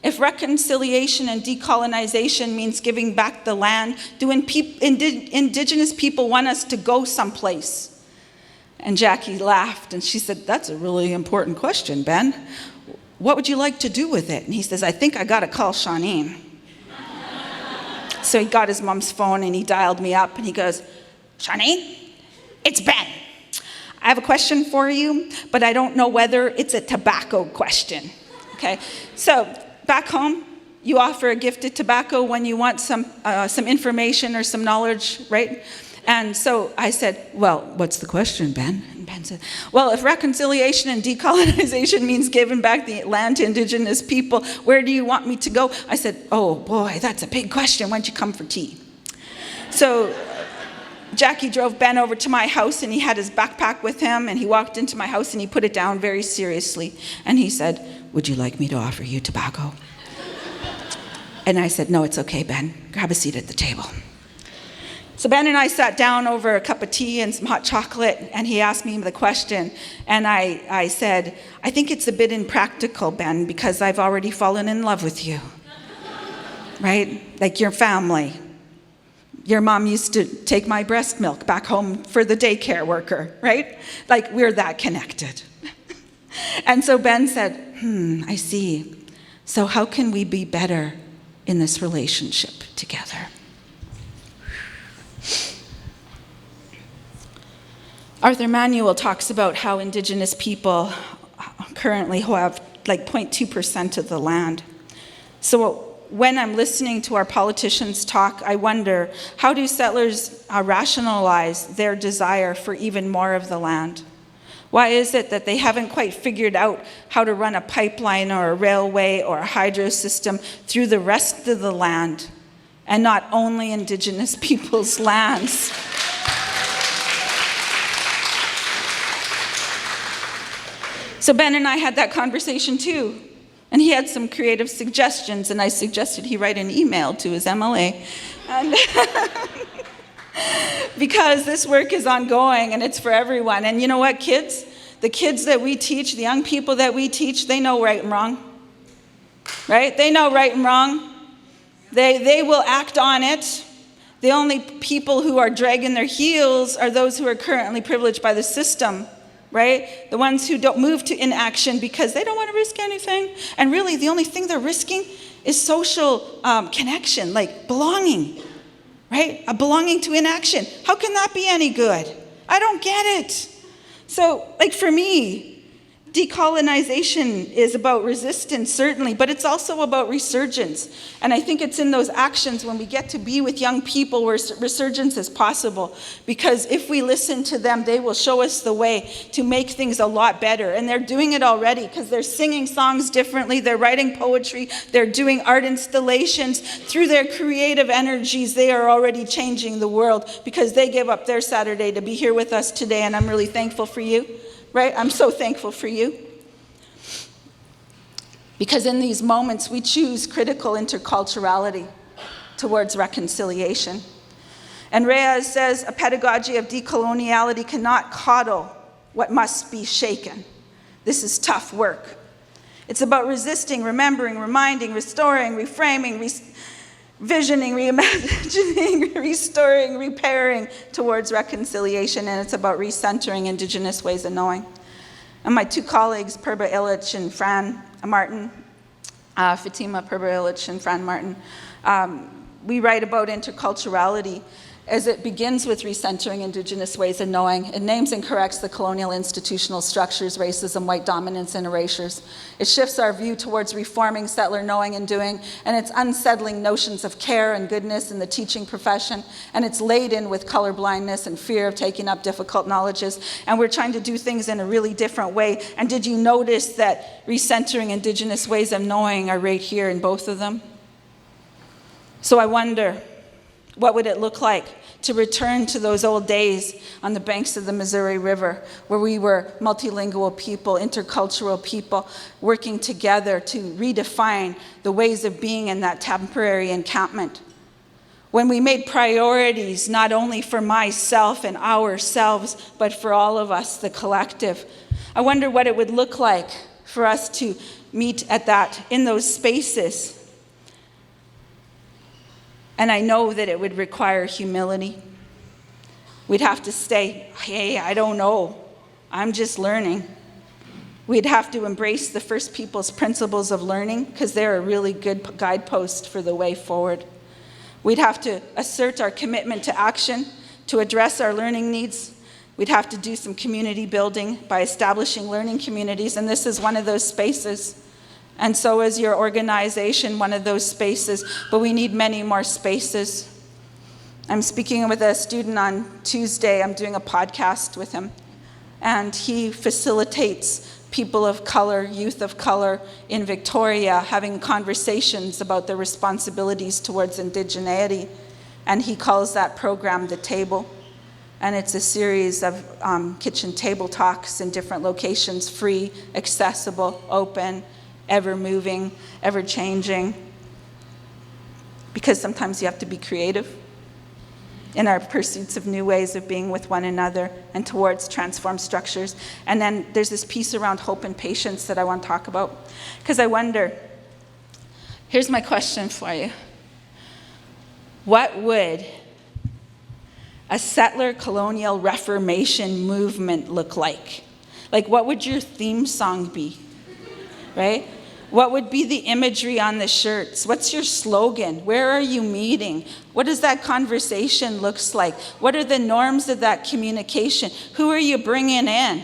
if reconciliation and decolonization means giving back the land, do indigenous people want us to go someplace?" And Jackie laughed and she said, "That's a really important question, Ben. What would you like to do with it?" And he says, "I think I gotta call Shauneen." So he got his mom's phone and he dialed me up and he goes, "Shauneen, it's Ben. I have a question for you, but I don't know whether it's a tobacco question." Okay, so back home, you offer a gift of tobacco when you want some information or some knowledge, right? And so I said, "Well, what's the question, Ben?" And Ben said, "Well, if reconciliation and decolonization means giving back the land to indigenous people, where do you want me to go?" I said, "Oh boy, that's a big question. Why don't you come for tea?" So Jackie drove Ben over to my house, and he had his backpack with him, and he walked into my house and he put it down very seriously. And he said, "Would you like me to offer you tobacco?" And I said, "No, it's okay, Ben. Grab a seat at the table." So Ben and I sat down over a cup of tea and some hot chocolate, and he asked me the question. And I said, "I think it's a bit impractical, Ben, because I've already fallen in love with you." Right? Like your family. Your mom used to take my breast milk back home for the daycare worker, right? Like we're that connected. And so Ben said, "I see. So how can we be better in this relationship together?" Arthur Manuel talks about how indigenous people currently have like 0.2% of the land. So when I'm listening to our politicians talk, I wonder, how do settlers rationalize their desire for even more of the land? Why is it that they haven't quite figured out how to run a pipeline or a railway or a hydro system through the rest of the land, and not only indigenous people's lands? So Ben and I had that conversation too. And he had some creative suggestions, and I suggested he write an email to his MLA. And because this work is ongoing and it's for everyone. And you know what, kids? The kids that we teach, the young people that we teach, they know right and wrong. Right? They know right and wrong. They will act on it. The only people who are dragging their heels are those who are currently privileged by the system. Right? The ones who don't move to inaction because they don't want to risk anything. And really, the only thing they're risking is social connection, like belonging, right? A belonging to inaction. How can that be any good? I don't get it. So, like for me, decolonization is about resistance, certainly, but it's also about resurgence. And I think it's in those actions when we get to be with young people where resurgence is possible. Because if we listen to them, they will show us the way to make things a lot better. And they're doing it already because they're singing songs differently, they're writing poetry, they're doing art installations. Through their creative energies, they are already changing the world because they give up their Saturday to be here with us today, and I'm really thankful for you. Right? I'm so thankful for you. Because in these moments, we choose critical interculturality towards reconciliation. And Reyes says, a pedagogy of decoloniality cannot coddle what must be shaken. This is tough work. It's about resisting, remembering, reminding, restoring, reframing, visioning, reimagining, restoring, repairing towards reconciliation, and it's about recentering Indigenous ways of knowing. And my two colleagues, Perba Illich and Fran Martin, Fatima Perbelich and Fran Martin. We write about interculturality as it begins with recentering Indigenous ways of knowing. It names and corrects the colonial institutional structures, racism, white dominance, and erasures. It shifts our view towards reforming settler knowing and doing, and it's unsettling notions of care and goodness in the teaching profession, and it's laden with colorblindness and fear of taking up difficult knowledges, and we're trying to do things in a really different way. And did you notice that recentering Indigenous ways of knowing are right here in both of them? So I wonder, what would it look like to return to those old days on the banks of the Missouri River, where we were multilingual people, intercultural people, working together to redefine the ways of being in that temporary encampment? When we made priorities not only for myself and ourselves, but for all of us, the collective. I wonder what it would look like for us to meet in those spaces. And I know that it would require humility. We'd have to say, hey, I don't know. I'm just learning. We'd have to embrace the First Peoples principles of learning, because they're a really good guidepost for the way forward. We'd have to assert our commitment to action to address our learning needs. We'd have to do some community building by establishing learning communities, and this is one of those spaces. And so is your organization one of those spaces, but we need many more spaces. I'm speaking with a student on Tuesday. I'm doing a podcast with him, and he facilitates people of color, youth of color in Victoria, having conversations about their responsibilities towards indigeneity, and he calls that program The Table. And it's a series of kitchen table talks in different locations, free, accessible, open, ever-moving, ever-changing, because sometimes you have to be creative in our pursuits of new ways of being with one another and towards transformed structures. And then there's this piece around hope and patience that I want to talk about, because I wonder, here's my question for you. What would a settler colonial reformation movement look like? Like, what would your theme song be, right? What would be the imagery on the shirts? What's your slogan? Where are you meeting? What does that conversation look like? What are the norms of that communication? Who are you bringing in?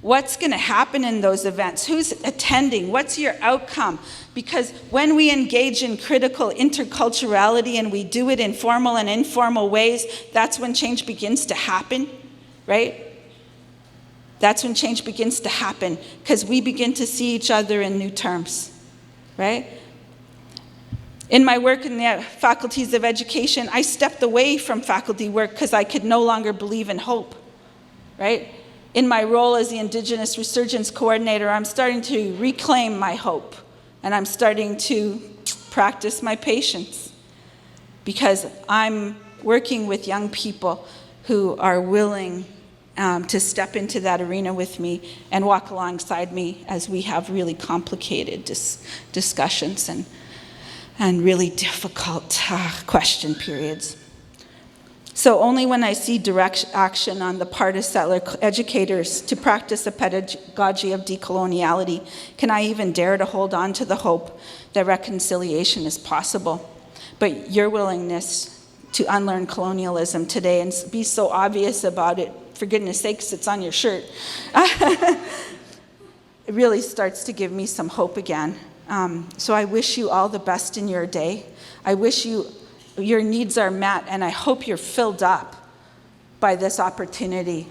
What's going to happen in those events? Who's attending? What's your outcome? Because when we engage in critical interculturality and we do it in formal and informal ways, that's when change begins to happen, right? That's when change begins to happen, because we begin to see each other in new terms, right? In my work in the faculties of education, I stepped away from faculty work because I could no longer believe in hope, right? In my role as the Indigenous Resurgence Coordinator, I'm starting to reclaim my hope, and I'm starting to practice my patience, because I'm working with young people who are willing to step into that arena with me and walk alongside me as we have really complicated discussions and really difficult question periods. So only when I see direct action on the part of settler educators to practice a pedagogy of decoloniality can I even dare to hold on to the hope that reconciliation is possible. But your willingness to unlearn colonialism today and be so obvious about it, for goodness sakes, it's on your shirt, it really starts to give me some hope again. So I wish you all the best in your day. I wish your needs are met, and I hope you're filled up by this opportunity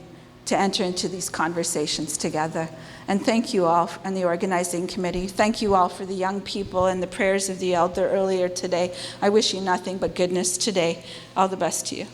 to enter into these conversations together. And thank you all, and the organizing committee. Thank you all for the young people and the prayers of the elder earlier today. I wish you nothing but goodness today. All the best to you.